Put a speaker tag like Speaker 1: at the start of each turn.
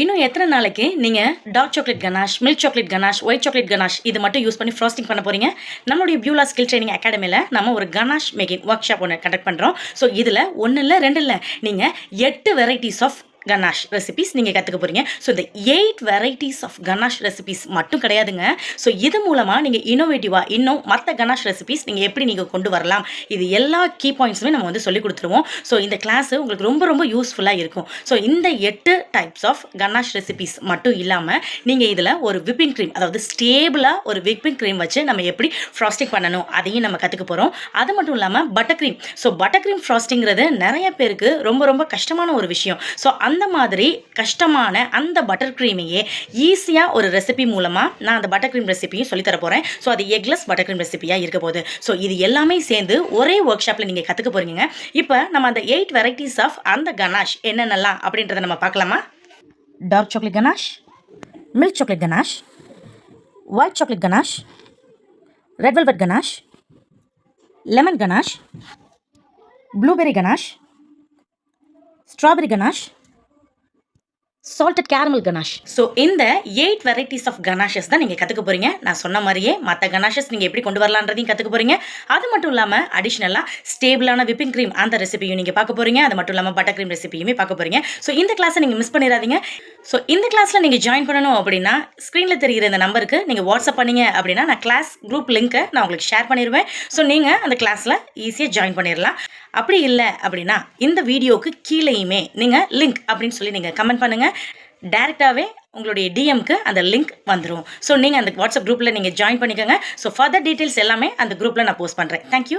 Speaker 1: இன்னும் எத்தனை நாளைக்கு நீங்கள் dark chocolate ganache, milk chocolate ganache, white chocolate ganache இது மட்டும் யூஸ் பண்ணி ஃப்ராஸ்டிங் பண்ண போகிறீங்க? நம்மளுடைய பியூலா ஸ்கில் ட்ரைனிங் அகாடமியில் நம்ம ஒரு கனாஷ் மேக்கிங் ஒர்க் ஷாப் ஒன்று கண்டக்ட் பண்ணுறோம். ஸோ இதில் ஒன்று இல்லை 2 இல்லை, நீங்கள் 8 வெரைட்டிஸ் ஆஃப் கனாஷ் ரெசிபிஸ் நீங்கள் கற்றுக்க போகிறீங்க. ஸோ இந்த 8 வெரைட்டிஸ் ஆஃப் கனாஷ் ரெசிபிஸ் மட்டும் கிடையாதுங்க. ஸோ இது மூலமாக நீங்கள் இன்னோவேட்டிவாக இன்னும் மற்ற கனாஷ் ரெசிபிஸ் நீங்கள் எப்படி நீங்கள் கொண்டு வரலாம், இது எல்லா கீ பாயிண்ட்ஸுமே நம்ம வந்து சொல்லிக் கொடுத்துருவோம். ஸோ இந்த கிளாஸ் உங்களுக்கு ரொம்ப ரொம்ப யூஸ்ஃபுல்லாக இருக்கும். ஸோ இந்த 8 டைப்ஸ் ஆஃப் கனாஷ் ரெசிபிஸ் மட்டும் இல்லாமல் நீங்கள் இதில் ஒரு விப்பிங் க்ரீம், அதாவது ஸ்டேபிளாக ஒரு விப்பிங் க்ரீம் வச்சு நம்ம எப்படி ஃப்ராஸ்டிங் பண்ணணும் அதையும் நம்ம கற்றுக்க போகிறோம். அது மட்டும் இல்லாமல் butter cream. So butter cream ஃப்ராஸ்டிங்கிறது நிறைய பேருக்கு ரொம்ப ரொம்ப கஷ்டமான ஒரு விஷயம். ஸோ அந்த மாதிரி கஷ்டமான அந்த பட்டர் க்ரீமையே ஈஸியாக ஒரு ரெசிபி மூலமாக நான் அந்த பட்டர் க்ரீம் ரெசிபியும் சொல்லித்தர போகிறேன். ஸோ அது எக்லெஸ் பட்டர் க்ரீம் ரெசிபியாக இருக்க போகுது. ஸோ இது எல்லாமே சேர்ந்து ஒரே ஒர்க் ஷாப்பில் நீங்கள் கற்றுக்க போகிறீங்க. இப்போ நம்ம அந்த 8 வெரைட்டிஸ் ஆஃப் அந்த கனாஷ் என்னென்னலாம் அப்படின்றத நம்ம பார்க்கலாமா? Dark chocolate ganache, milk chocolate ganache, white chocolate ganache, red velvet ganache, lemon ganache, blueberry ganache, strawberry ganache, salted caramel ganache. So இந்த 8 வெரைட்டிஸ் ஆஃப் கனாஷஸ் தான் நீங்கள் கற்றுக்க போகிறீங்க. நான் சொன்ன மாதிரியே மற்ற கனாஷஸ் நீங்கள் எப்படி கொண்டு வரலான்றதையும் கற்றுக்க போகிறீங்க. அது மட்டும் இல்லாமல் அடிஷ்னலாக ஸ்டேபிளான விப்பிங் க்ரீம் அந்த ரெசிபியும் நீங்கள் பார்க்க போகிறீங்க. அது மட்டும் இல்லாமல் பட்டர் க்ரீம் ரெசிபியுமே பார்க்க போகிறீங்க. ஸோ இந்த கிளாஸை நீங்கள் மிஸ் பண்ணிடாதீங்க. ஸோ இந்த கிளாஸில் நீங்கள் ஜாயின் பண்ணணும் அப்படின்னா ஸ்க்ரீனில் தெரிகிற இந்த நம்பருக்கு நீங்கள் வாட்ஸ்அப் பண்ணீங்க அப்படின்னா நான் கிளாஸ் குரூப் லிங்க்கை நான் உங்களுக்கு ஷேர் பண்ணிடுவேன். ஸோ நீங்கள் அந்த கிளாஸில் ஈஸியாக ஜாயின் பண்ணிடலாம். அப்படி இல்லை அப்படின்னா இந்த வீடியோவுக்கு கீழேயுமே நீங்கள் லிங்க் அப்படின்னு சொல்லி நீங்கள் கமெண்ட் பண்ணுங்கள். டைரெக்டாகவே உங்களுடைய டிஎம்க்கு அந்த லிங்க் வந்துடும். ஸோ நீங்கள் அந்த வாட்ஸ்அப் குரூப்பில் நீங்கள் ஜாயின் பண்ணிக்கோங்க. ஸோ ஃபர்தர் டீட்டெயில்ஸ் எல்லாமே அந்த குரூப்பில் நான் போஸ்ட் பண்ணுறேன். தேங்க்யூ.